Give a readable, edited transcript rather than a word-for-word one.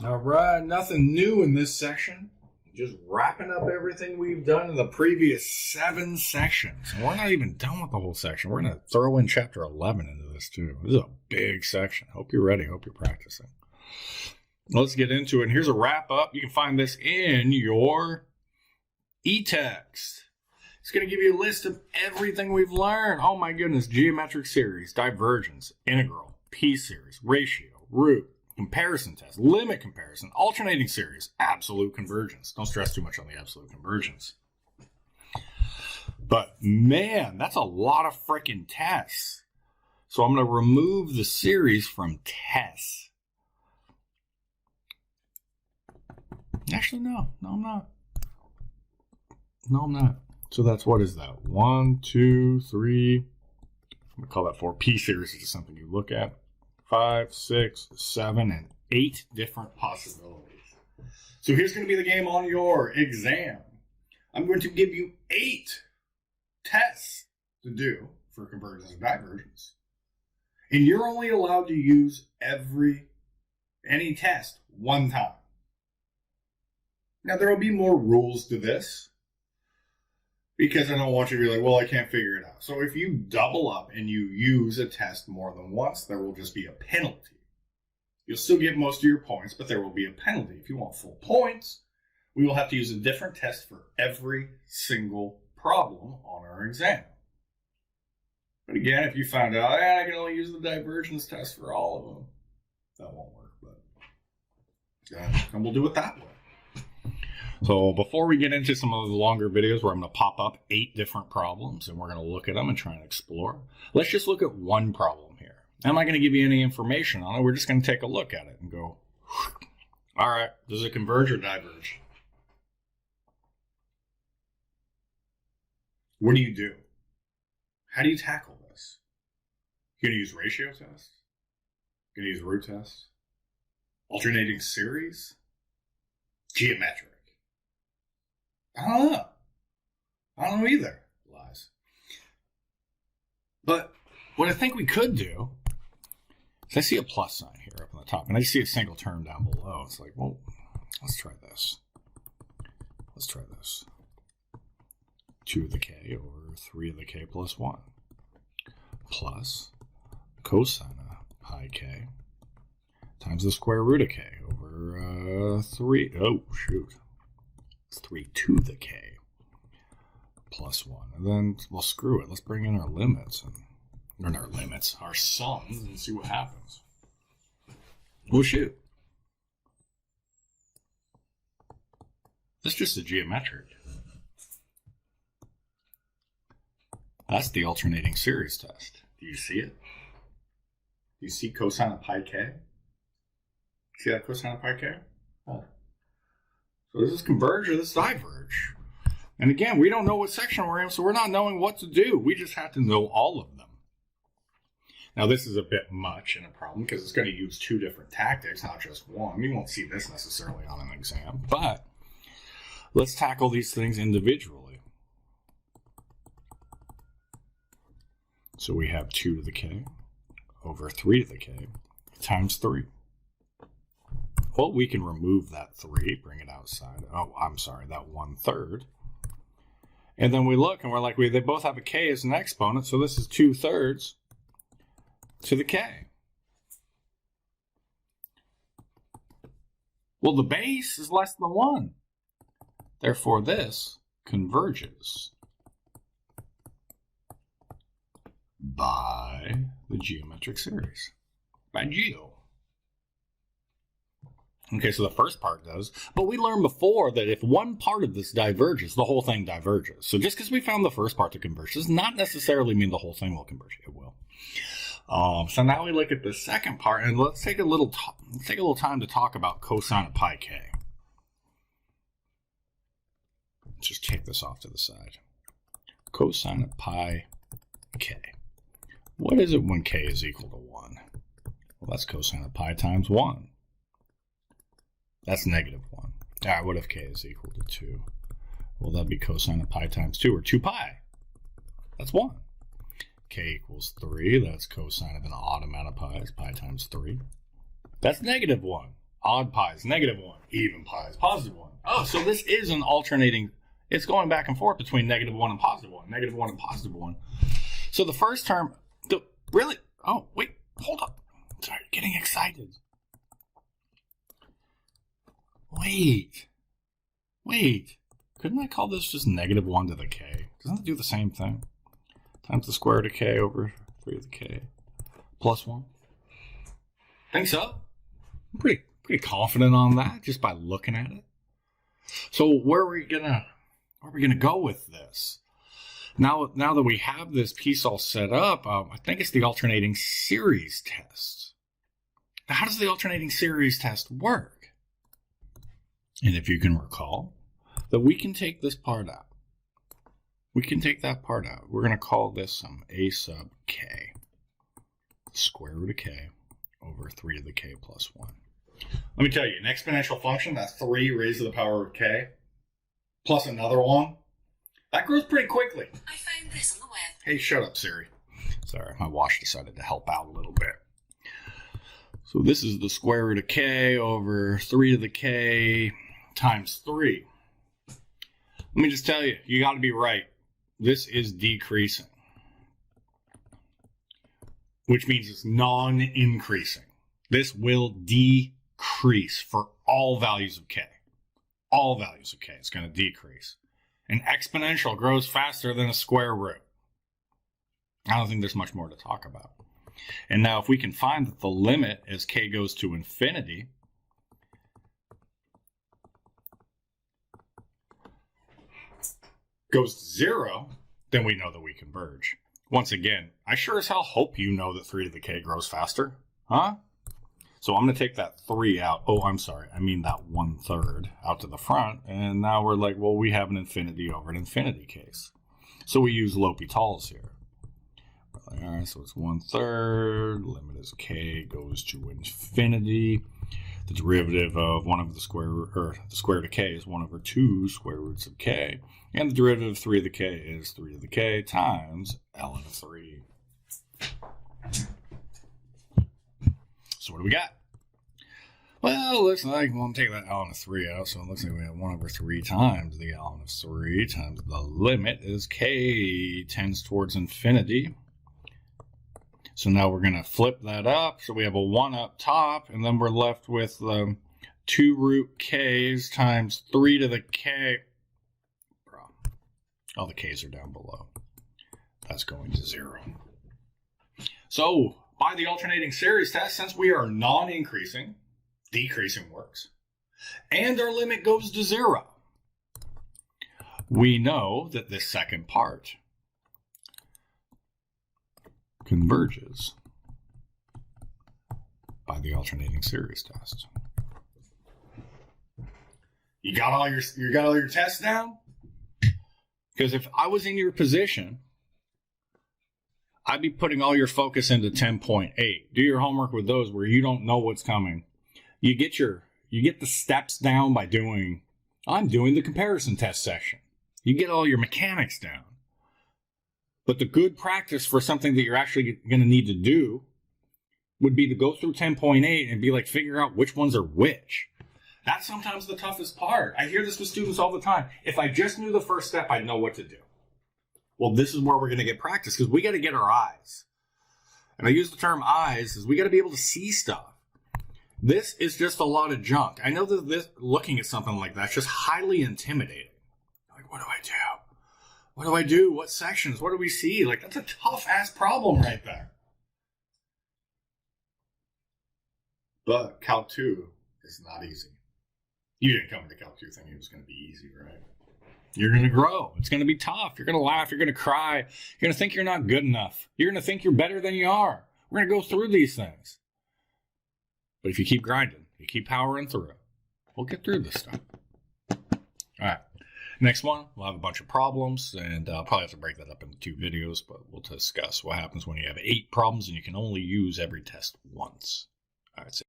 All right, nothing new in this section. Just wrapping up everything we've done in the previous 7 sections. And we're not even done with the whole section. We're going to throw in chapter 11 into this too. This is a big section. Hope you're ready. Hope you're practicing. Let's get into it. And here's a wrap up. You can find this in your e-text. It's going to give you a list of everything we've learned. Oh my goodness. Geometric series, divergence, integral, p-series, ratio, root, comparison test, limit comparison, alternating series, absolute convergence. Don't stress too much on the absolute convergence. But man, that's a lot of freaking tests. So I'm going to remove the series from tests. Actually, no, I'm not. No, I'm not. So that's, what is that? 1, 2, 3. I'm going to call that 4. P series is something you look at. 5, 6, 7, and 8 different possibilities. So here's going to be the game on your exam. I'm going to give you 8 tests to do for convergence and divergence. And you're only allowed to use any test one time. Now, there will be more rules to this, because I don't want you to be like, well, I can't figure it out. So if you double up and you use a test more than once, there will just be a penalty. You'll still get most of your points, but there will be a penalty. If you want full points, we will have to use a different test for every single problem on our exam. But again, if you found out, I can only use the divergence test for all of them, that won't work. But and we'll do it that way. So before we get into some of the longer videos where I'm going to pop up 8 different problems and we're going to look at them and try and explore, let's just look at one problem here. I'm not going to give you any information on it. We're just going to take a look at it and go, all right, does it converge or diverge? What do you do? How do you tackle this? You're going to use ratio tests? You're going to use root tests? Alternating series? Geometric? I don't know. I don't know either. Lies. But what I think we could do is, I see a plus sign here up on the top, and I see a single term down below. It's like, well, let's try this. Let's try this. 2 to the k over 3 to the k plus 1 plus cosine of pi k times the square root of k over 3. Oh, shoot. 3 to the k plus 1. And then, well, screw it. Let's bring in our limits. Our sums, and see what happens. Well, shoot. This is just a geometric. That's the alternating series test. Do you see it? Do you see cosine of pi k? See that cosine of pi k? Oh. So does this converge or this diverge? And again, we don't know what section we're in, so we're not knowing what to do. We just have to know all of them. Now, this is a bit much in a problem because it's going to use 2 different tactics, not just one. You won't see this necessarily on an exam, but let's tackle these things individually. So we have 2 to the k over 3 to the k times 3. Well, we can remove that 3, bring it outside. Oh, I'm sorry, that 1/3. And then we look and we're like, they both have a k as an exponent, so this is 2/3 to the k. Well, the base is less than 1. Therefore, this converges by the geometric series, by geo. Okay, so the first part does, but we learned before that if one part of this diverges, the whole thing diverges. So just because we found the first part to converge does not necessarily mean the whole thing will converge. It will. So now we look at the second part, and let's take a little time to talk about cosine of pi k. Just take this off to the side. Cosine of pi k. What is it when k is equal to 1? Well, that's cosine of pi times 1. That's negative 1. All right, what if k is equal to 2? Well, that'd be cosine of pi times 2, or 2 pi. That's 1. K equals 3. That's cosine of an odd amount of pi. It's pi times 3. That's negative 1. Odd pi is -1. Even pi is +1. Oh, so this is an alternating. It's going back and forth between -1 and +1. -1 and +1. So the first term, really? Oh, wait, hold up. Sorry, getting excited. Wait. Couldn't I call this just -1 to the k? Doesn't it do the same thing? Times the square root of k over 3 to the k plus 1. Think so? I'm pretty confident on that just by looking at it. So where are we gonna go with this? Now that we have this piece all set up, I think it's the alternating series test. Now, how does the alternating series test work? And if you can recall, that we can take this part out. We can take that part out. We're going to call this some a sub k. Square root of k over 3 to the k plus 1. Let me tell you, an exponential function, that's 3 raised to the power of k, plus another one, that grows pretty quickly. I found this on the web. Hey, shut up, Siri. Sorry, my watch decided to help out a little bit. So this is the square root of k over 3 to the k times 3. Let me just tell you, you got to be right. This is decreasing, which means it's non-increasing. This will decrease for all values of k. All values of k, it's going to decrease. An exponential grows faster than a square root. I don't think there's much more to talk about. And now if we can find that the limit as k goes to infinity goes to 0, then we know that we converge. Once again, I sure as hell hope you know that 3 to the k grows faster. Huh? So I'm going to take that 3 out. Oh, I'm sorry. I mean that 1/3 out to the front. And now we're like, well, we have an infinity over an infinity case. So we use L'Hopital's here. All right, so it's 1/3. Limit as k goes to infinity. The derivative of 1 over the square root, or the square root of k is 1 over 2 square roots of k. And the derivative of 3 to the k is 3 to the k times ln of 3. So what do we got? Well, it looks like we'll take that ln of 3 out. So it looks like we have 1 over 3 times the ln of 3 times the limit as k tends towards infinity. So now we're going to flip that up. So we have a 1 up top, and then we're left with 2 root k's times 3 to the k. Bro, all the k's are down below. That's going to 0. So by the alternating series test, since we are non-increasing, decreasing works, and our limit goes to 0, we know that this second part converges by the alternating series test. You got all your tests down? Because if I was in your position, I'd be putting all your focus into 10.8. Do your homework with those where you don't know what's coming. You get the steps down by I'm doing the comparison test section. You get all your mechanics down. But the good practice for something that you're actually going to need to do would be to go through 10.8 and be like, figure out which ones are which. That's sometimes the toughest part. I hear this with students all the time. If I just knew the first step, I'd know what to do. Well, this is where we're going to get practice, because we got to get our eyes. And I use the term eyes as we got to be able to see stuff. This is just a lot of junk. I know that looking at something like that is just highly intimidating. Like, what do I do? What do I do? What sections? What do we see? Like, that's a tough-ass problem right there. But Calc 2 is not easy. You didn't come to Calc 2 thinking it was going to be easy, right? You're going to grow. It's going to be tough. You're going to laugh. You're going to cry. You're going to think you're not good enough. You're going to think you're better than you are. We're going to go through these things. But if you keep grinding, you keep powering through, we'll get through this stuff. All right. Next one, we'll have a bunch of problems, and I'll probably have to break that up into 2 videos, but we'll discuss what happens when you have 8 problems and you can only use every test once. All right.